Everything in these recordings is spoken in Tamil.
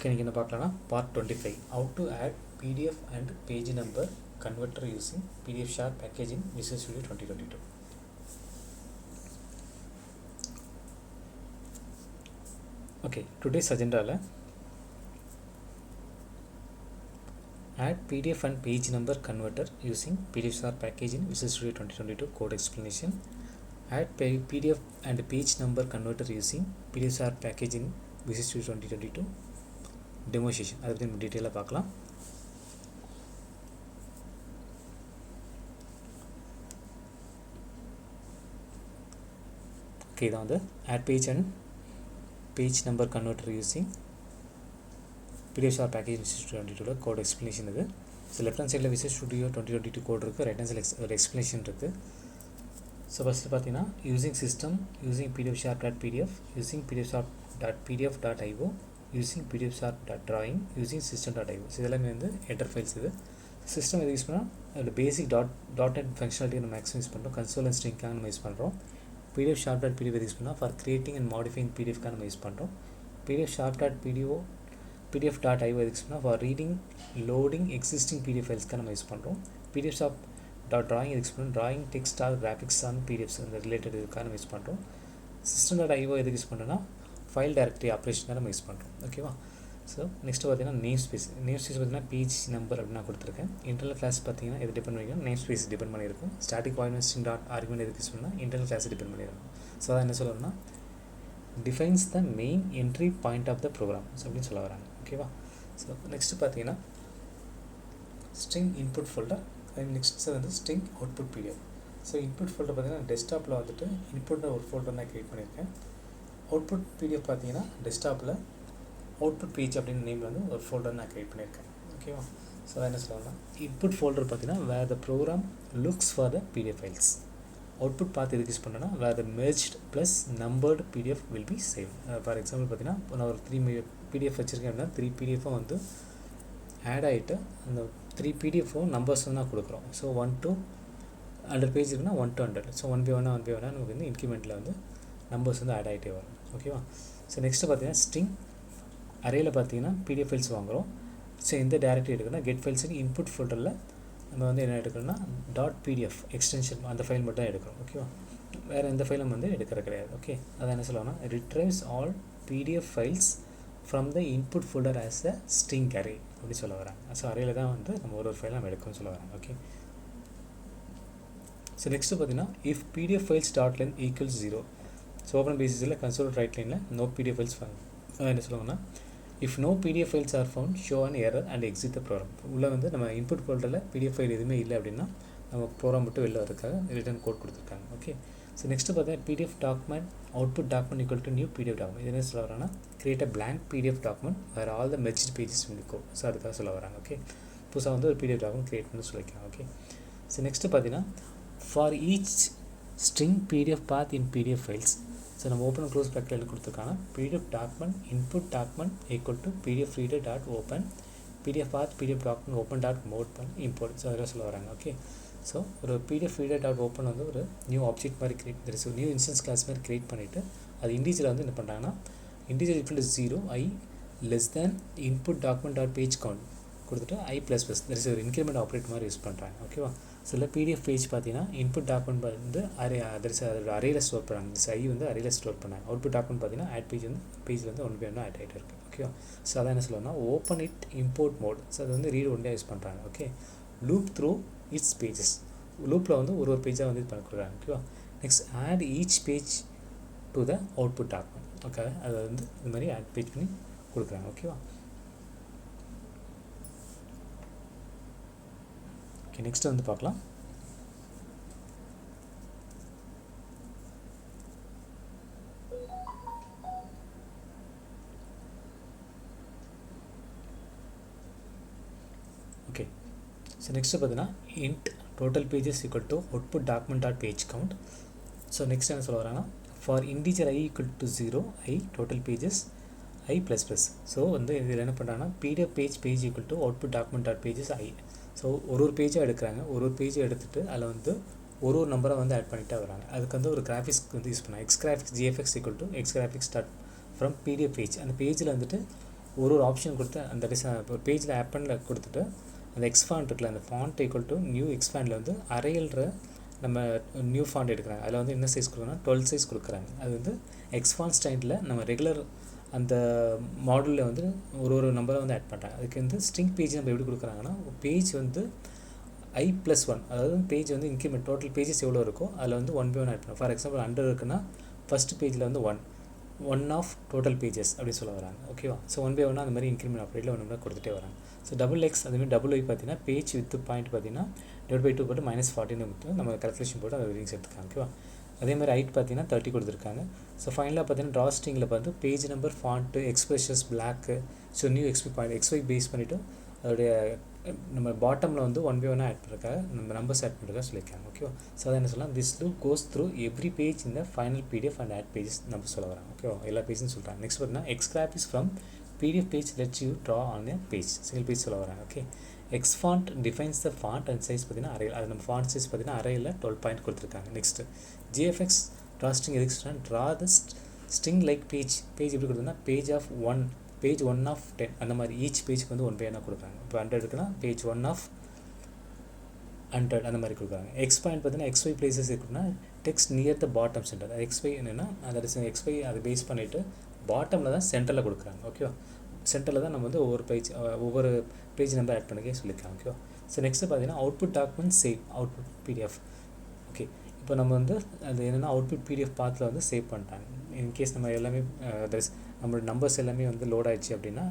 இன்றைக்கி என்ன பார்க்கலாம்னா part 25 how to add PDF and page number converter using PdfSharp package in Visual Studio 2022. Okay, today's agenda add PDF and page number converter using PdfSharp package in Visual Studio 2022 code explanation. Add PDF and page number converter using PdfSharp package in Visual Studio 2022 demo session. அதை பற்றி நம்ம டீட்டெயிலாக பார்க்கலாம். ஓகே, இதான் வந்து add page and page number converter using PdfSharp package Visual Studio 2022 code explanation இது. ஸோ லெஃப்ட் ஹேண்ட் சைடில் Visual Studio 2022 கோட் இருக்குது, ரைட் ஹேண்ட் சைடில் ஒரு எக்ஸ்ப்ளனேஷன் இருக்குது. ஸோ ஃபஸ்ட்டு பார்த்தீங்கன்னா using system using PdfSharp.pdf using PdfSharp.pdf.io using PdfSharp.drawing using system.io. So இதெல்லாமே வந்து ஹெட்டர் ஃபைல்ஸ். இது சிஸ்டம் எது யூஸ் பண்ணால் அதில் பேசிக் டாட் ஃபங்க்ஷனாலிட்டி நம்ம மேக்ஸிமம் யூஸ் பண்ணுறோம். கன்சோல் அண்ட் ஸ்ட்ரிங்காக நம்ம யூஸ் பண்ணுறோம். PdfSharp.pdf யூஸ் பண்ணால் ஃபார் கிரியேட்டிங் அண்ட் மாடிஃபைங் PDFக்காக நம்ம யூஸ் பண்ணுறோம். PdfSharp.pdf.io யூஸ் பண்ணால் for reading loading existing PDF ஃபைல்ஸ்க்காக நம்ம யூஸ் பண்ணுறோம். PdfSharp.drawing யூஸ் பண்ணுறோம், drawing text or graphics on PDFs அந்த ரிலேட்டட் இதுக்காக நம்ம யூஸ் பண்ணுறோம். System.io எதுக்கு யூஸ் பண்ணுறோன்னா ஃபைல் டைரக்டரி ஆப்ரேஷனாக நம்ம யூஸ் பண்ணுறோம். ஓகேவா? ஸோ நெக்ஸ்ட்டு பார்த்தீங்கன்னா நேம் ஸ்பேஸ் பார்த்தீங்கன்னா பேஜ் நம்பர் அப்படின்னு நான் கொடுத்துருக்கேன். இன்டர்னல் கிளாஸ் பார்த்தீங்கன்னா எது டிபெண்ட் பண்ணியிருக்கோம், நேம் ஸ்பேஸ் டிபெண்ட் பண்ணியிருக்கும். Static void string dot argument எதுக்கு யூஸ் பண்ணால் இன்டர்னல் கிளாஸ் டிபெண்ட் பண்ணியிருக்கும். ஸோ அதான் என்ன சொல்லணும்னா defines the main entry point of the program so அப்படின்னு சொல்ல வராங்க. ஓகேவா? ஸோ நெக்ஸ்ட்டு பார்த்தீங்கன்னா ஸ்ட்ரிங் இன்புட் ஃபோல்டர், நெக்ஸ்ட்டு வந்து string output PDF. So input folder பார்த்தீங்கன்னா டெஸ்க்டாப்பில் வந்துட்டு இன்புட் ஒரு ஃபோல்டர் நான் க்ரியேட் பண்ணியிருக்கேன். அவுட்புட் PDF பார்த்தீங்கன்னா டெஸ்க்டாப்பில் அவுட்புட் பேஜ் அப்படின்னு நேமில் வந்து ஒரு ஃபோல்டர் நான் க்ரியேட் பண்ணியிருக்கேன். ஓகேவா? ஸோ என்ன சொல்லலாம், இன்புட் ஃபோல்டர் பார்த்தீங்கன்னா where the program looks for the PDF files. Output பார்த்து எதுக்கு யூஸ் பண்ணோன்னா where the merged plus numbered PDF will be save. For example பார்த்தீங்கன்னா நான் ஒரு 3 PDF வச்சுருக்கேன் அப்படின்னா 3 PDF வந்து ஆட் ஆகிட்டு அந்த 3 PDF நம்பர்ஸ் வந்து நான் கொடுக்குறோம். ஸோ 1 to 100 பேஜ் இருக்குன்னா 1 to 100. ஸோ 1 by 1 நமக்கு வந்து இன்க்ரிமெண்ட்டில் வந்து நம்பர்ஸ் வந்து ஆட் ஆகிட்டே வரும். ஓகேவா? ஸோ நெக்ஸ்ட்டு பார்த்தீங்கன்னா ஸ்ட்ரிங் அரேயில் பார்த்தீங்கன்னா PDF ஃபைல்ஸ் வாங்குகிறோம். ஸோ எந்த டேரக்டரி எடுக்கணும்னா கெட் ஃபைல்ஸ்னு இன்புட் ஃபோல்டரில் நம்ம வந்து என்ன எடுக்கணும்னா .pdf எக்ஸ்டென்ஷன் அந்த ஃபைல் மட்டும் தான் எடுக்கிறோம். ஓகேவா? வேறு எந்த ஃபைலும் வந்து எடுக்கிறது கிடையாது. ஓகே, அதை என்ன சொல்லணும்னா retrieves all PDF files from the input folder as a string array அப்படி சொல்ல வராங்க. ஸோ அரேயில் தான் வந்து நம்ம ஒரு ஃபைல் நம்ம எடுக்கணும்னு சொல்ல வராங்க. ஓகே, ஸோ நெக்ஸ்ட்டு பார்த்தீங்கன்னா if PDF files dot length equals 0. So open பேசிஸில் கன்சோல் ரைட் லைனில் நோ PDF ஃபைல்ஸ் என்ன சொல்லுவாங்கன்னா if no PDF files are found show an error and exit the program. உள்ளே வந்து நம்ம இன்புட் ஃபோல்டரில் PDF ஃபைல் எதுவுமே இல்லை அப்படின்னா நம்ம ப்ரோக்ராம் மட்டும் வெளில வரதுக்காக ரிட்டர்ன் கோட் கொடுத்துருக்காங்க. ஓகே, ஸோ நெக்ஸ்ட்டு பார்த்தீங்கன்னா PDF document output document equal to new PDF document. இது என்ன சொல்ல வராங்கன்னா create a blank PDF document where all the merged pages will go. So அதுக்காக சொல்ல வராங்க. ஓகே, புதுசாக வந்து ஒரு PDF டாக்குமெண்ட் கிரியேட் பண்ணி சொல்லிக்கலாம். ஓகே, ஸோ நெக்ஸ்ட்டு பார்த்தீங்கன்னா for each string PDF path in PDF files. So நம்ம ஓப்பன் க்ளோஸ் ப்ராக்கெட்டில் கொடுத்துருக்காங்க PDF document input document equal to PDF reader dot open PDF path PDF document open dot mode பண்ணி இம்போர்ட். ஸோ அதெல்லாம் சொல்ல வராங்க. ஓகே, ஸோ ஒரு PDF reader டாட் ஓப்பன் வந்து ஒரு நியூ ஆப்ஜெக்ட் மாதிரி கிரியேட் நியூ இன்ஸ்டன்ஸ் கிளாஸ் மாதிரி கிரியேட் பண்ணிவிட்டு அது இண்டீஜரில் வந்து என்ன பண்ணுறாங்கன்னா integer equal to 0 i less than input document dot page count கொடுத்துட்டு i ++ தட் இஸ் ஒரு இன்க்ரிமெண்ட் ஆப்ரேட் மாதிரி யூஸ் பண்ணுறாங்க. ஓகேவா? சில PDF பேஜ் பார்த்தீங்கன்னா இன்புட் டாக்குமெண்ட் வந்து அதோட அரேயில் ஸ்டோர் பண்ணுறாங்க. இந்த ஐ வந்து அரேயில் ஸ்டோர் பண்ணாங்க. அவுட்புட் டாக்குமெண்ட் பார்த்தீங்கன்னா ஆட் பேஜ் வந்து பேஜில் வந்து 1 by 1 ஆட் ஆகிட்டு இருக்குது. ஓகேவா? ஸோ அதான் என்ன சொல்லுவாங்கன்னா open it import mode. So அது வந்து ரீட் ஒன்லியாக யூஸ் பண்ணுறாங்க. Okay, loop through its pages. லூப்பில் வந்து ஒரு பேஜாக வந்து இது பண்ண கொடுக்குறாங்க. ஓகேவா? Next add each page to the output document. Okay, அதை வந்து இது மாதிரி ஆட் பேஜ் பண்ணி கொடுக்குறாங்க. ஓகேவா? ஓகே, நெக்ஸ்ட் வந்து பார்க்கலாம். ஓகே, ஸோ நெக்ஸ்ட்டு பார்த்தீங்கன்னா int total pages equal to output document dot page count. So next என்ன சொல்ல வராங்கன்னா for integer i equal to 0 i total pages i ++. So வந்து இதில் என்ன பண்ணுறாங்கன்னா PDF page equal to output document dot pages i. So ஒரு பேஜாக எடுக்கிறாங்க. ஒரு பேஜை எடுத்துகிட்டு அதில் வந்து ஒரு நம்பரை வந்து ஆட் பண்ணிகிட்டே வராங்க. அதுக்கு வந்து ஒரு கிராஃபிக்ஸ் வந்து யூஸ் பண்ணாங்க. X graphics GFX equal to X graphics dot from PDF page. அந்த பேஜில் வந்துட்டு ஒரு ஆப்ஷன் கொடுத்து அந்த பேஜில் ஆப்பனில் கொடுத்துட்டு அந்த எக்ஸ்பாண்ட் இருக்குல்ல, அந்த ஃபாண்ட் ஈக்குவல் டு நியூ எக்ஸ்பாண்டில் வந்து அரையல்ற நம்ம நியூ ஃபாண்ட் எடுக்கிறாங்க. அதில் வந்து என்ன சைஸ் கொடுக்குறாங்கன்னா 12 சைஸ் கொடுக்குறாங்க. அது வந்து எக்ஸ்பாண்ட் ஸ்டைலில் நம்ம ரெகுலர் அந்த மாடலில் வந்து ஒரு நம்பரை வந்து ஆட் பண்ணுறாங்க. அதுக்கு வந்து ஸ்ட்ரிங் பேஜ் நம்ம எப்படி கொடுக்குறாங்கன்னா, பேஜ் வந்து i+1, அதாவது பேஜ் வந்து இன்க்ரிமெண்ட் டோட்டல் பேஜஸ் எவ்வளோ இருக்கோ அதில் வந்து 1/1 ஆட் பண்ணுறோம். ஃபார் எக்ஸாம்பிள் 100 இருக்குன்னா ஃபஸ்ட் பேஜில் வந்து 1 ஆஃப் டோட்டல் பேஜஸ் அப்படி சொல்ல வராங்க. ஓகேவா? ஸோ 1/1 அந்த மாதிரி இன்க்ரிமெண்ட் ஆப்ரேட்டில் ஒன்று கொடுத்துட்டே வராங்க. ஸோ $x அதுமாதிரி $y பார்த்தீங்கன்னா பேஜ் வித் பாயிண்ட் பார்த்தீங்கன்னா /2 போட்டு -14 கொடுத்து நம்ம கல்குலேஷன் போட்டு அதை ரீடிங்ஸ் எடுத்துக்காங்க. ஓகேவா? அதேமாதிரி ஹைட் பார்த்தீங்கன்னா 30 கொடுத்துருக்காங்க. ஸோ ஃபைனலாக பார்த்தீங்கன்னா ட்ரா ஸ்ட்ரிங்கில் பார்த்து page number, font, expressions, black, so new XY பேஸ் பண்ணிவிட்டு அதோடைய நம்ம பாட்டமில் வந்து 1/1 ஆட் பண்ணுறதுக்காக நம்ம நம்பர்ஸ் ஆட் பண்ணுறதுக்காக சொல்லியிருக்காங்க. ஓகேவா? ஸோ அதை என்ன சொல்லலாம், this loop goes through every page இந்த final PDF and add pages நம்ம சொல்ல வராங்க. ஓகேவா? எல்லா பேஜும் சொல்கிறாங்க. நெக்ஸ்ட் பார்த்தீங்கன்னா XGraph is from PDF page lets you draw on a page, single page சொல்ல வராங்க. Okay, XFont defines the font and size பார்த்தீங்கன்னா அரையில், அது நம்ம ஃபாண்ட் சைஸ் பார்த்தீங்கன்னா அரையில் 12 பாயிண்ட் கொடுத்துருக்காங்க. நெக்ஸ்ட்டு GFX ட்ரா ஸ்ட்ரிங் எதுக்கு சொல்கிறாங்க, draw the string like page எப்படி கொடுத்தோம்னா பேஜ் 1 ஆஃப் 10 அந்த மாதிரி ஈச் பேஜுக்கு வந்து 1/1 கொடுக்குறாங்க. இப்போ 100 இருக்குன்னா பேஜ் 1 ஆஃப் 100 அந்த மாதிரி கொடுக்குறாங்க. எக்ஸ் பாயிண்ட் பார்த்தீங்கன்னா XY பிளேசஸ் இருக்குன்னா text near the bottom centre. XY என்னென்னா அதை XY அதை பேஸ் பண்ணிவிட்டு பாட்டமில் தான் சென்டரில் கொடுக்குறாங்க. ஓகேவா? சென்டரில் தான் நம்ம வந்து ஒவ்வொரு பேஜ் நம்பர் ஆட் பண்ணிக்கே சொல்லியிருக்காங்க. ஓகேவா? ஸோ நெக்ஸ்ட்டு பார்த்தீங்கன்னா output document save output PDF. Okay, இப்போ நம்ம வந்து அது என்னென்னா அவுட்புட் PDF பாத்தில் வந்து சேவ் பண்ணிட்டாங்க. இன்கேஸ் நம்ம எல்லாமே நம்மளோட நம்பர்ஸ் எல்லாமே வந்து லோட் ஆயிடுச்சு அப்படின்னா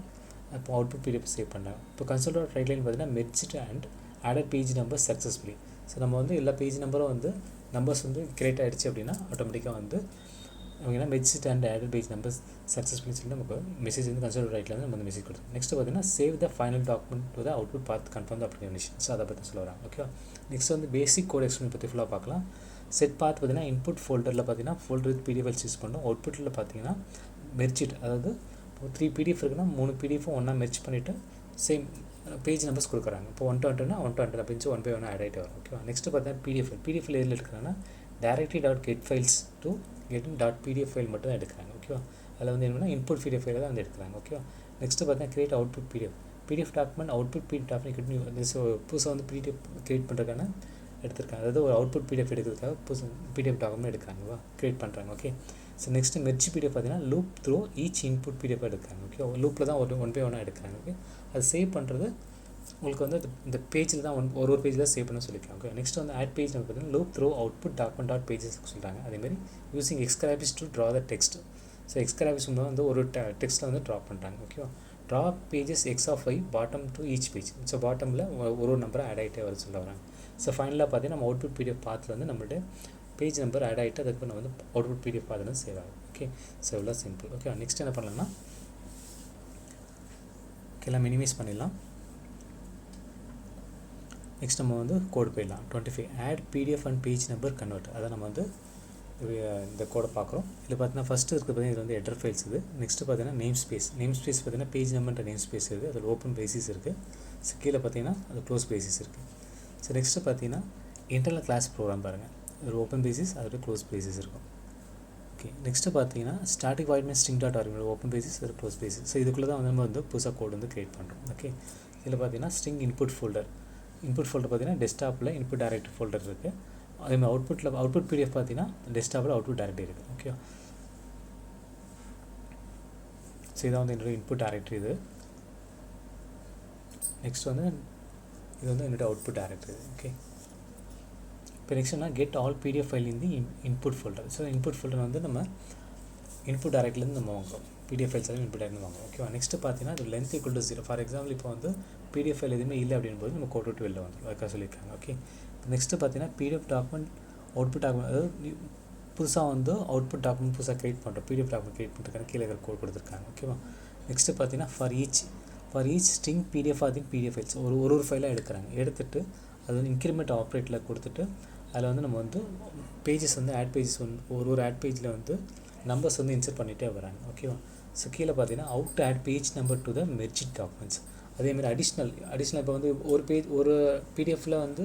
இப்போ அவுட்புட் PDF சேவ் பண்ணாங்க. இப்போ கன்சோலோட ரைட் லைன் பார்த்தீங்கன்னா merged and added page number successfully. So நம்ம வந்து எல்லா பேஜ் நம்பரும் வந்து நம்பர்ஸ் வந்து கிரியேட் ஆகிடுச்சு அப்படின்னா ஆட்டோமேட்டிக்காக வந்து அவங்க merged and added page numbers successfully சொல்லி நமக்கு மெசேஜ் வந்து கன்சோலோட ரைட்டில் வந்து நம்ம வந்து மெசேஜ் கொடுத்தோம். நெக்ஸ்ட் பார்த்தீங்கன்னா save the final document to the output path confirm the application. So அதை பற்றி சொல்ல வராங்க. ஓகேவா? நெக்ஸ்ட் வந்து பேசிக் கோட் எக்ஸ்பிளைன் பற்றி ஃபுல்லாக பார்க்கலாம். செட் பாத் பார்த்தீங்கன்னா இன்புட் ஃபோல்டரில் பார்த்தீங்கன்னா folder with PDF files use பண்ணோம். அவுட்புட்டில் பார்த்தீங்கன்னா மெர்ஜ்ட், அதாவது 3 PDF இருக்குன்னா 3 PDF-ம் ஒன்றா மெர்ஜ் பண்ணிவிட்டு சேம் பேஜ் நம்பர்ஸ் கொடுக்குறாங்க. இப்போ 1 to 100னா 1 to 100 அப்படின்னு 1/1 ஆட் ஆகிட்டு வரும். ஓகேவா? நெக்ஸ்ட்டு பார்த்தீங்கன்னா PDF எதில் எடுக்கிறாங்கன்னா directory.get files to getting.pdf file மட்டும் தான் எடுக்கிறாங்க. ஓகேவா? அதில் வந்து என்னென்னா இன்புட் PDF ஃபைலை தான் வந்து எடுக்கிறாங்க. ஓகேவா? நெக்ஸ்ட்டு பார்த்தீங்கன்னா create output PDF document output PDF document புதுசாக வந்து PDF கிரியேட் பண்ணுறதுக்கான எடுத்திருக்காங்க. அதாவது ஒரு அவுட்புட் PDF எடுக்கிறதுக்காக புதுசு PDF டாக்குமெண்ட் எடுக்கிறாங்கவா கிரியேட் பண்ணுறாங்க. Okay, so next merge PDF பார்த்தீங்கன்னா loop through each input PDF எடுக்கிறாங்க. ஓகே, லூப்பில் தான் 1/1 எடுக்கிறாங்க. ஓகே, அது சேவ் பண்ணுறது உங்களுக்கு வந்து இந்த பேஜில் தான் ஒரு பேஜில் சேவ் பண்ண சொல்லியிருக்காங்க. ஓகே, நெக்ஸ்ட் வந்து ஆட் பேஜ் நம்ம பார்த்தீங்கன்னா loop through output document dot pages சொல்கிறாங்க. அதேமாதிரி using XGraphics to draw the text. So XGraphics வந்து ஒரு டெக்ஸ்ட்டில் வந்து ட்ரா பண்ணுறாங்க. ஓகேவா? Draw pages X(y) bottom to each page. So பாட்டமில் ஒரு நம்பரை ஆட் ஆகிட்டே வர சொல்ல வராங்க. ஸோ ஃபைனலாக பார்த்தீங்கன்னா நம்ம அவுட்புட் PDF பாத்தில் வந்து நம்மளுடைய பேஜ் நம்பர் ஆட் ஆகிட்டு அதுக்கு நம்ம வந்து அவுட்புட் PDF பாத்தில் வந்து சேவ் ஆகும். ஓகே, ஸோ இவ்வளோ சிம்பிள். ஓகே, நெக்ஸ்ட் என்ன பண்ணலாம்னா எல்லாம் மினிமைஸ் பண்ணிடலாம். நெக்ஸ்ட் நம்ம வந்து கோடு போயிடலாம். 25 add PDF and page number convert. அதை நம்ம வந்து இந்த கோடை பார்க்குறோம். இதில் பார்த்தீங்கன்னா ஃபஸ்ட்டு இருக்குது பார்த்தீங்கன்னா இது வந்து ஹெடர் ஃபைல்ஸ் இது. நெக்ஸ்ட்டு பார்த்தீங்கன்னா நேம் ஸ்பேஸ் பார்த்தீங்கன்னா பேஜ் நம்பர் நேம் ஸ்பேஸ் இருக்குது. அதில் ஓப்பன் பேசிஸ் இருக்குது. ஸோ கீழே பார்த்தீங்கன்னா அது க்ளோஸ் பேசிஸ் இருக்குது. ஸோ நெக்ஸ்ட்டு பார்த்தீங்கன்னா இன்டர்னல் கிளாஸ் ப்ரோக்ராம் பாருங்கள், ஒரு ஓப்பன் பேசிஸ் அதோட க்ளோஸ் பேசிஸ் இருக்கும். ஓகே, நெக்ஸ்ட்டு பார்த்தீங்கன்னா static void means string dot argument open basis ஒரு க்ளோஸ் பேசிஸ். ஸோ இதுக்குள்ளே தான் வந்து நம்ம வந்து புதுசாக கோடு வந்து க்ரியேட் பண்ணுறோம். ஓகே, இதில் பார்த்தீங்கன்னா ஸ்ட்ரிங் இன்புட் ஃபோல்டர் பார்த்தீங்கன்னா டெஸ்க்டாப்பில் இன்புட் டைரக்டரி ஃபோல்டர் இருக்குது. அதேமாதிரி அவுட்புட் PDF பார்த்தீங்கன்னா டெஸ்க்டாப்பில் அவுட்புட் டைரக்டரி இருக்குது. ஓகே, ஸோ இதான் வந்து என்னோடய இன்புட் டைரக்டரி இது. நெக்ஸ்ட் வந்து இது வந்து என்னோடய அவுட்புட் டைரக்டரி. ஓகே, இப்போ நெக்ஸ்ட் என்ன get all PDF file in the input folder. So input folder வந்து நம்ம இன்புட் டைரக்ட்லேருந்து நம்ம வாங்குறோம். PDF ஃபைல்ஸ் எல்லாம் இன்புட் டைரக்ட்லேருந்து வாங்குறோம். ஓகேவா? நெக்ஸ்ட்டு பார்த்தீங்கன்னா அது length equal to 0. For example இப்போ வந்து PDF ஃபைல் எதுவுமே இல்லை அப்படின்போது நம்ம கோட் விட்டு வெளில வந்துடும். அதுக்காக சொல்லியிருக்காங்க. ஓகே, நெக்ஸ்ட்டு பார்த்தீங்கன்னா PDF டாக்குமெண்ட் அவுட்புட் டாக்குமெண்ட், அதாவது புதுசாக வந்து அவுட்புட் டாக்குமெண்ட் புதுசாக க்ரியேட் பண்ணுறோம். PDF டாக்குமெண்ட் க்ரியேட் பண்ணுறதுக்கான கீழே இருக்கிற கோட் கொடுத்துருக்காங்க. ஓகேவா? நெக்ஸ்ட்டு பார்த்தீங்கன்னா for each string PDF PDF files ஒரு ஃபைலாக எடுத்துகிட்டு அது வந்து இன்க்ரிமெண்ட் ஆப்ரேட்டில் கொடுத்துட்டு அதில் வந்து நம்ம வந்து பேஜஸ் வந்து ஆட் பேஜஸ் வந்து ஒரு ஆட் பேஜில் வந்து நம்பர்ஸ் வந்து இன்சர்ட் பண்ணிகிட்டே வராங்க. ஓகேவா? ஸோ கீழே பார்த்தீங்கன்னா out to add page number to the merged documents. அதேமாதிரி அடிஷ்னல் இப்போ வந்து ஒரு PDFல வந்து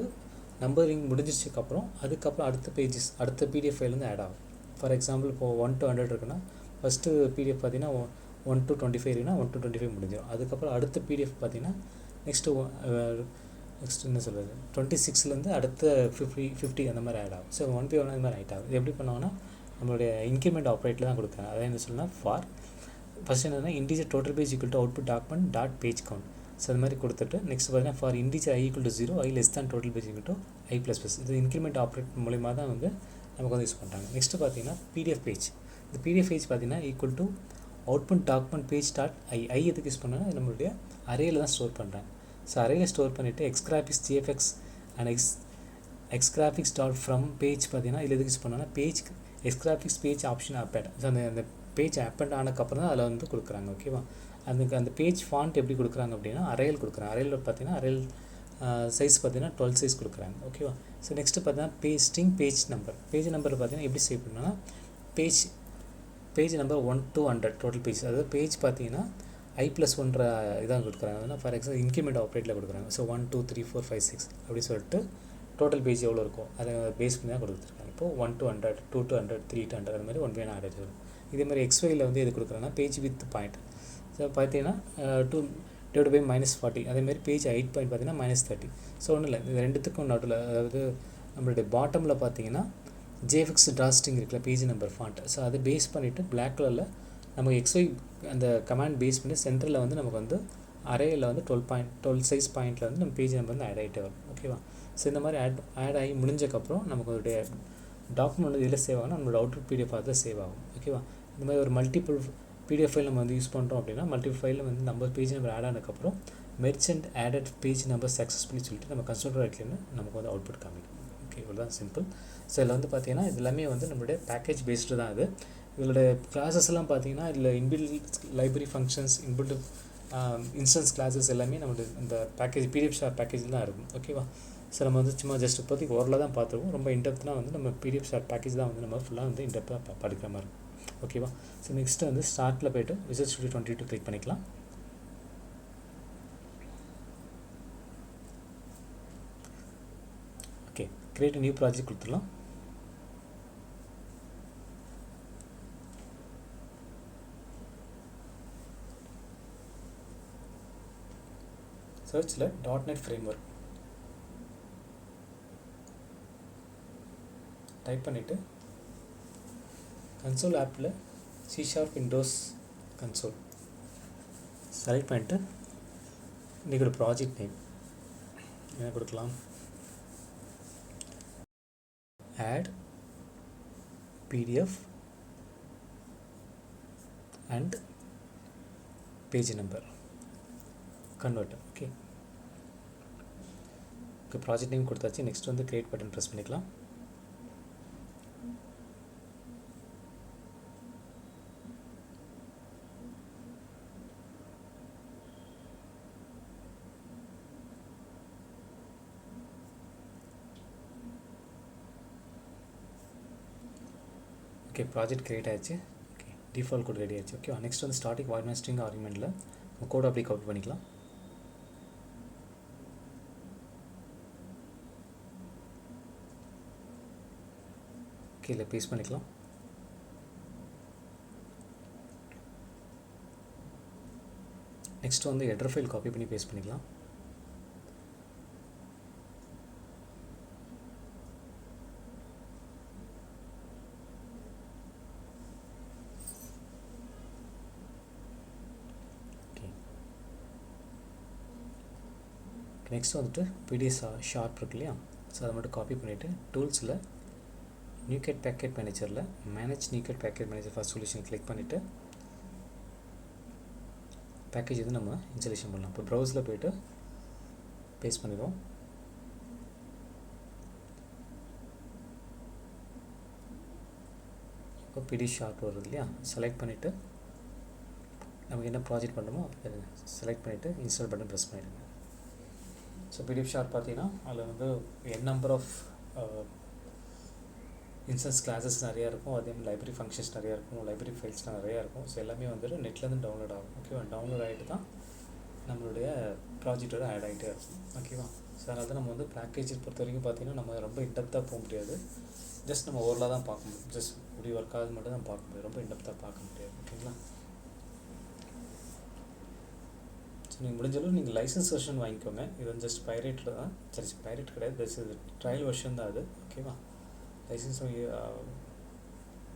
நம்பரிங் முடிஞ்சிச்சதுக்கப்புறம் அதுக்கப்புறம் அடுத்த PDF ஃபைல் வந்து ஆட் ஆகும். ஃபார் எக்ஸாம்பிள் இப்போது 1 to 100 இருக்குன்னா ஃபஸ்ட்டு PDF பார்த்தீங்கன்னா 1 to 25 இருக்குன்னா 1 to 25 முடிஞ்சிடும். அதுக்கப்புறம் அடுத்த பிடிஎஃப் பார்த்தீங்கன்னா நெக்ஸ்ட் என்ன சொல்கிறது 26லேருந்து அடுத்த 50 அந்த மாதிரி ஆட் ஆகும். ஸோ 1 by 1 அந்த மாதிரி ஆட் ஆகும். இது எப்படி பண்ணுவாங்கன்னா நம்மளுடைய இன்க்ரிமெண்ட் ஆப்ரேட்டில் தான் கொடுக்குறாங்க. அதாவது என்ன சொல்லணும்னா ஃபார் ஃபஸ்ட் என்னென்னா integer total page equal to output document dot page count. So அது மாதிரி கொடுத்துட்டு நெக்ஸ்ட் பார்த்தீங்கன்னா for integer I equal to 0 I less than total page equal to I plus plus. இது இன்க்ரிமெண்ட் ஆப்ரேட் மூலிமா தான் வந்து நமக்கு வந்து யூஸ் பண்ணுறாங்க. நெக்ஸ்ட்டு பார்த்தீங்கன்னா பிடிஎஃப் பேஜ். இந்த பிடிஎஃப் பேஜ் பார்த்தீங்கன்னா equal to output document page dot I எதுக்கு யூஸ் பண்ணோன்னா நம்மளுடைய அரேயில் தான் ஸ்டோர் பண்ணுறாங்க. ஸோ அரேயில் ஸ்டோர் பண்ணிவிட்டு XGraphics GFX and XGraphics dot from page பார்த்தீங்கன்னா இதில் எதுக்கு யூஸ் பண்ணோன்னா page XGraphics page option update. So அந்த பேஜ் அப்பேட் ஆனதுக்கப்புறம் தான் அதில் வந்து கொடுக்குறாங்க. ஓகேவா? அந்த பேஜ் ஃபாண்ட் எப்படி கொடுக்குறாங்க அப்படின்னா அரேல் கொடுக்குறாங்க. அரேல் பார்த்தீங்கன்னா அரேல் சைஸ் பார்த்தீங்கன்னா 12 சைஸ் கொடுக்குறாங்க. ஓகேவா? ஸோ நெக்ஸ்ட்டு பார்த்தீங்கன்னா pasting page number. Page number பார்த்தீங்கன்னா எப்படி சேவ் பண்ணோன்னா page number 1 to 100 total page. அதாவது பேஜ் பார்த்தீங்கன்னா i+1 இதான் கொடுக்குறாங்க. ஃபார் எக்ஸாம்பிள் இன்க்ரிமெண்ட் ஆப்ரேட்டில் கொடுக்குறாங்க. ஸோ 1 2 3 4 5 6 அப்படி சொல்லிட்டு டோட்டல் பேஜ் எவ்வளோ இருக்கும் அதை பேஸ் பண்ணி தான் கொடுத்துருக்காங்க. இப்போது 1 to 100 2 to 100 3 to 100 அந்த மாதிரி 1 by 1 ஆட் வரும். இதே மாதிரி எக்ஸ்ஒயில் வந்து எது கொடுக்குறாங்கன்னா பேஜ் வித் பாயிண்ட். ஸோ பார்த்தீங்கன்னா 2 divided by -40. அதேமாதிரி பேஜ் ஹைட் பாயிண்ட் பார்த்தீங்கன்னா -30. ஸோ ஒன்றும் இல்லை, இது ரெண்டுத்துக்கும் நடுவில் அதாவது நம்மளுடைய பாட்டமில் பார்த்தீங்கன்னா ஜேஃபிக்ஸ் ட்ராஸ்டிங் இருக்குல்ல பேஜ் நம்பர் ஃபாண்ட். ஸோ அதை பேஸ் பண்ணிவிட்டு பிளாக் கலரில் நமக்கு எக்ஸ்ஒய் அந்த கமாண்ட் பேஸ் பண்ணி சென்டரில் வந்து நமக்கு வந்து அரேயில் வந்து 12 சைஸ் பாயிண்டில் வந்து நம்ம பேஜ் நம்பர் வந்து ஆட் ஆகிட்டே வரும். ஓகேவா? ஸோ இந்த மாதிரி ஆட் ஆகி முடிஞ்சக்கப்புறம் நமக்கு ஒரு டாக்குமெண்ட் வந்து இதில் சேவ் ஆகும், நம்மளோட அவுட்புட் பிடிஎஃப் அதில் சேவ் ஆகும். ஓகேவா? இந்த மாதிரி ஒரு மல்டிபிள் பிடிஎஃப் ஃபைல் நம்ம வந்து யூஸ் பண்ணுறோம் அப்படின்னா மல்டிபிள் ஃபைலில் வந்து நம்ம பேஜ் நம்பர் ஆட் ஆனதுக்கப்புறம் merchant added page number successfully சொல்லிட்டு நம்ம கன்சோல் ரைட்லேருந்து நமக்கு வந்து அவுட்புட் காமிக்கும். ஓகே, இவ்வளோ தான் சிம்பிள். ஸோ இதில் வந்து பார்த்தீங்கன்னா இது எல்லாமே வந்து நம்மளுடைய பேக்கேஜ் பேஸ்டு தான். இது இதோடைய கிளாஸஸ்லாம் பார்த்தீங்கன்னா இதில் inbuilt library functions inbuilt instance classes எல்லாமே நம்மளுடைய இந்த பேக்கேஜ் PdfSharp பேக்கேஜில் தான் இருக்கும். ஓகேவா? ஸோ நம்ம வந்து சும்மா ஜஸ்ட் இப்போதைக்கு ஓரளவு தான் பார்த்துருவோம். ரொம்ப இன்டெப்த்னா வந்து நம்ம PdfSharp பேக்கேஜ் தான் வந்து நம்ம ஃபுல்லாக வந்து இன்டெப்த்தாக படிக்கிற மாதிரி இருக்கும். ஓகேவா? ஸோ நெக்ஸ்ட்டு வந்து ஸ்டார்ட்டில் போய்ட்டு விசுவல் ஸ்டுடியோ 22 கிளிக் பண்ணிக்கலாம். ஓகே, கிரியேட் நியூ ப்ராஜெக்ட் கொடுத்துடலாம். சர்ச்சில் .NET ஃப்ரேம்ஒர்க் டைப் பண்ணிவிட்டு கன்சோல் ஆப்பில் C# விண்டோஸ் கன்சோல் செலக்ட் பண்ணிவிட்டு இன்றைக்கி ஒரு ப்ராஜெக்ட் நேம் என்ன கொடுக்கலாம், add PDF and page number converter. Okay, project name கொடுத்தாச்சு. நெக்ஸ்ட் வந்து கிரியேட் பட்டன் ப்ரெஸ் பண்ணிக்கலாம். ஓகே, ப்ராஜெக்ட் கிரியேட் ஆகிடுச்சு. ஓகே, டிஃபால்ட் கோட் ரெடி ஆகிடுச்சு. ஓகே, நெக்ஸ்ட் வந்து ஸ்டாட்டிக் வாய்ட் ஸ்ட்ரிங் ஆர்குமெண்ட்டில் கோட் அப்படி காப்பி பண்ணிக்கலாம். ஓகே, இல்லை பேஸ்ட் பண்ணிக்கலாம். நெக்ஸ்ட் வந்து ஹெடர் ஃபைல் காப்பி பண்ணி பேஸ்ட் பண்ணிக்கலாம். நெக்ஸ்ட் வந்துட்டு PdfSharp இருக்கு இல்லையா, ஸோ அதை மட்டும் காப்பி பண்ணிவிட்டு டூல்ஸில் NuGet packet manager manage NuGet packet manager first solution click பண்ணிவிட்டு பேக்கேஜ் வந்து நம்ம இன்ஸ்டாலேஷன் பண்ணலாம். இப்போ ப்ரௌஸில் போய்ட்டு பேஸ்ட் பண்ணிடுவோம். இப்போ PdfSharp வருது இல்லையா, செலக்ட் பண்ணிவிட்டு நமக்கு என்ன ப்ராஜெக்ட் பண்ணுறோமோ அதை செலக்ட் பண்ணிவிட்டு இன்ஸ்டால் பட்டன் ப்ரெஸ் பண்ணிவிடுங்க. ஸோ PdfSharp பார்த்தீங்கன்னா அதில் வந்து நம்பர் ஆஃப் இன்ஸ்டன்ஸ் கிளாஸஸ் நிறையா இருக்கும், அதே மாதிரி லைப்ரரி ஃபங்க்ஷன்ஸ் நிறையா இருக்கும், லைப்ரரி ஃபைல்ஸ்லாம் நிறையா இருக்கும். ஸோ எல்லாமே வந்துட்டு நெட்லேருந்து டவுன்லோட் ஆகும். ஓகேவா? டவுன்லோட் ஆகிட்டு தான் நம்மளுடைய ப்ராஜெக்டோட ஆட் ஆகிட்டே இருக்கும். ஓகேவா? ஸோ அதனால தான் நம்ம வந்து பேக்கேஜை பொறுத்த வரைக்கும் பார்த்தீங்கன்னா நம்ம ரொம்ப இன்டெப்த்தாக போக முடியாது. ஜஸ்ட் நம்ம ஓரளவு தான் பார்க்க முடியும். ஜஸ்ட் இப்படி ஒர்க் ஆகுது மட்டும் தான் பார்க்க முடியும். ரொம்ப இன்டெப்த்தாக பார்க்க முடியாது. ஓகேங்களா? ஸோ நீங்கள் முடிஞ்சளவு நீங்கள் லைசன்ஸ் வெர்ஷன் வாங்கிக்கோங்க. இது வந்து ஜஸ்ட் பைரேட் தான், சரி பைரேட் கிடையாது, ஜஸ்ட் இது ட்ரையல் வெர்ஷன் தான் அது. ஓகேவா? லைசன்ஸ்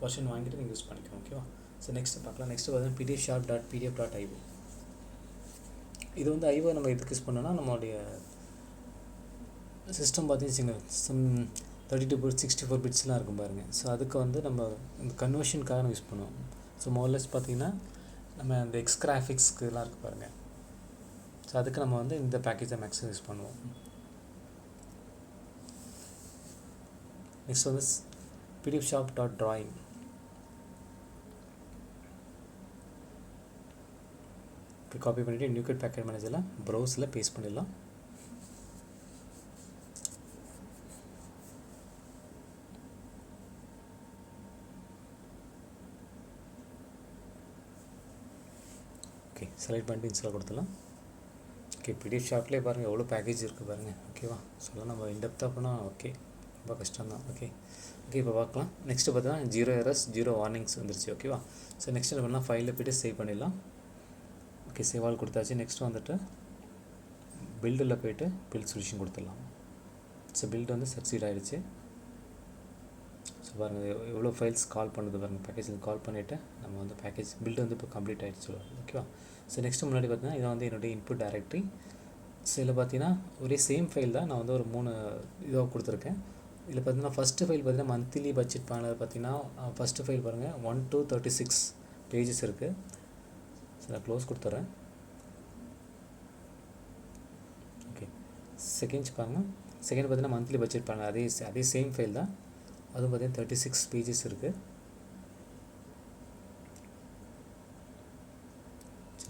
வெர்ஷன் வாங்கிட்டு நீங்கள் யூஸ் பண்ணிக்கோங்க. ஓகேவா? ஸோ நெக்ஸ்ட்டு பார்க்கலாம். நெக்ஸ்ட்டு பார்த்தீங்கன்னா pdfsharp.pdf.io. இது வந்து ஐஓ நம்ம எதுக்கு யூஸ் பண்ணோன்னா, நம்மளுடைய சிஸ்டம் பார்த்தீங்கன்னா சம் 32 bits 64 bitsலாம் இருக்கும் பாருங்கள். ஸோ அதுக்கு வந்து நம்ம இந்த கன்வர்ஷனுக்காக நம்ம யூஸ் பண்ணுவோம். ஸோ மோர்லெஸ் பார்த்தீங்கன்னா நம்ம இந்த எக்ஸ் கிராஃபிக்ஸ்க்குலாம் இருக்குது பாருங்கள். ஸோ அதுக்கு நம்ம வந்து இந்த பேக்கேஜை மேக்ஸிமம் யூஸ் பண்ணுவோம். நெக்ஸ்ட் வந்து pdfsharp.drawing. இப்போ காப்பி பண்ணிவிட்டு நியூகட் பேக்கேஜ் மேனேஜரில் ப்ரௌஸில் பேஸ்ட் பண்ணிடலாம். ஓகே, செலக்ட் பண்ணிட்டு இன்ஸ்டால் கொடுத்துடலாம். ஓகே, pdfsharpலேயே பாருங்கள் எவ்வளோ பேக்கேஜ் இருக்குது பாருங்கள். ஓகேவா? சொல்ல நம்ம இன்டெப்த்தாக போனால் ஓகே ரொம்ப கஷ்டம்தான். ஓகே, இப்போ பார்க்கலாம். நெக்ஸ்ட்டு பார்த்தீங்கன்னா 0 errors 0 warnings வந்துருச்சு. ஓகேவா? ஸோ நெக்ஸ்ட் என்ன பண்ணலாம், ஃபைலில் போய்ட்டு சேவ் பண்ணிடலாம். ஓகே, சேவ் ஆல் கொடுத்தாச்சு. நெக்ஸ்ட்டு வந்துட்டு பில்டில் போய்ட்டு பில்ட் சொல்யூஷன் கொடுத்துடலாம். ஸோ பில்டு வந்து சக்சீட் ஆகிடுச்சு. ஸோ பாருங்கள் எவ்வளோ ஃபைல்ஸ் கால் பண்ணுது பாருங்கள். பேக்கேஜில் கால் பண்ணிவிட்டு நம்ம வந்து பேக்கேஜ் பில்டு வந்து இப்போ கம்ப்ளீட் ஆகிடுச்சு. ஓகேவா? ஸோ நெக்ஸ்ட்டு முன்னாடி பார்த்தீங்கன்னா இதை வந்து என்னுடைய இன்புட் டைரக்டரி. ஸோ இதில் பார்த்தீங்கன்னா ஒரே சேம் ஃபைல் தான், நான் வந்து ஒரு 3 இதாக கொடுத்துருக்கேன். இதில் பார்த்தீங்கன்னா ஃபஸ்ட்டு ஃபைல் பார்த்தீங்கன்னா மந்த்லி பட்ஜெட் பிளானர் பார்த்தீங்கன்னா ஃபஸ்ட்டு ஃபைல் பாருங்கள் 1 to 36 பேஜஸ் இருக்குது. ஸோ நான் க்ளோஸ் கொடுத்துட்றேன். ஓகே, செகண்ட்ஸ் பாருங்கள். செகண்ட் பார்த்தீங்கன்னா மந்த்லி பட்ஜெட் பிளானர், அதே சேம் ஃபைல் தான், அதுவும் பார்த்தீங்கன்னா 36 பேஜஸ் இருக்குது.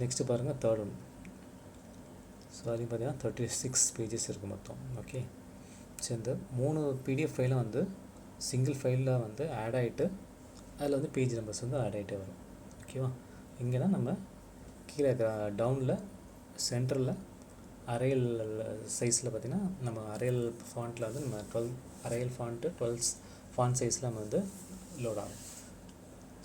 நெக்ஸ்ட்டு பாருங்கள் தேர்ட் ஒன். ஸோ அதையும் பார்த்தீங்கன்னா 36 பேஜஸ் இருக்குது மொத்தம். ஓகே, ஸோ இந்த 3 பிடிஎஃப் ஃபைலும் வந்து சிங்கிள் ஃபைலில் வந்து ஆட் ஆகிட்டு அதில் வந்து பேஜ் நம்பர்ஸ் வந்து ஆட் ஆகிட்டே வரும். ஓகேவா? இங்கே தான் நம்ம கீழே டவுனில் சென்டரில் அரையல் சைஸில் பார்த்திங்கன்னா நம்ம அரையல் ஃபாண்ட்டில் வந்து நம்ம 12 அரையல் ஃபாண்ட்டு 12 ஃபாண்ட் சைஸில் நம்ம வந்து லோட் ஆகும்.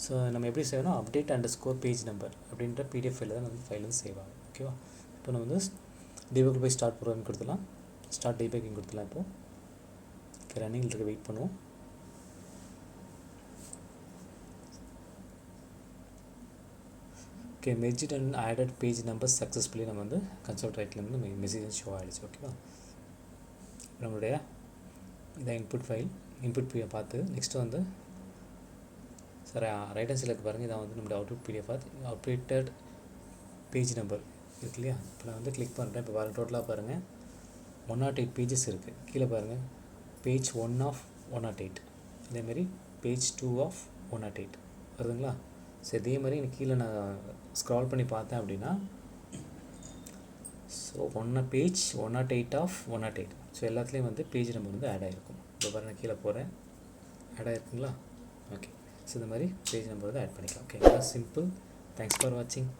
ஸோ நம்ம எப்படி செய்யணும், update_page number அப்படின்ற பிடிஎஃப் ஃபைலில் தான் நம்ம ஃபைல் வந்து சேவ் ஆகும். ஓகேவா? இப்போ நம்ம வந்து டிபக் போய் ஸ்டார்ட் ப்ரோக்ராம் கொடுத்துலாம். ஸ்டார்ட் டிபக்கிங் கொடுத்துலாம். இப்போது ரன்னிங் இருக்க வெயிட் பண்ணுவோம். Okay, merged and added page number successfully நம்ம வந்து கன்சோல் ரைட்லேருந்து நம்ம மெசேஜ் ஷோ ஆகிடுச்சு. ஓகேவா? நம்மளுடைய இதான் இன்புட் ஃபைல். இன்புட் பார்த்து நெக்ஸ்ட்டு வந்து சார் ரைட் ஹேண்ட் சைடில் பாருங்கள், இதான் வந்து நம்மளுடைய output PDF updated page number இருக்கு இல்லையா? இப்போ நான் வந்து கிளிக் பண்ணுறேன். இப்போ பாருங்கள் டோட்டலாக பாருங்கள் 108 பேஜஸ் இருக்குது. கீழே பாருங்கள் பேஜ் 1 of 108, இதேமாரி பேஜ் 2 of 108 வருதுங்களா? ஸோ இதே மாதிரி எனக்கு கீழே நான் ஸ்க்ரால் பண்ணி பார்த்தேன் அப்படின்னா ஸோ பேஜ் 108 of 108. ஸோ எல்லாத்துலேயும் வந்து பேஜ் நம்பர் வந்து ஆட் ஆகிருக்கும். இப்போ பாருங்கள் கீழே போகிறேன், ஆட் ஆகிருக்குங்களா? ஓகே, ஸோ இந்த மாதிரி பேஜ் நம்பர் வந்து ஆட் பண்ணிக்கலாம். Okay, simple. தேங்க்ஸ் ஃபார் வாட்சிங்.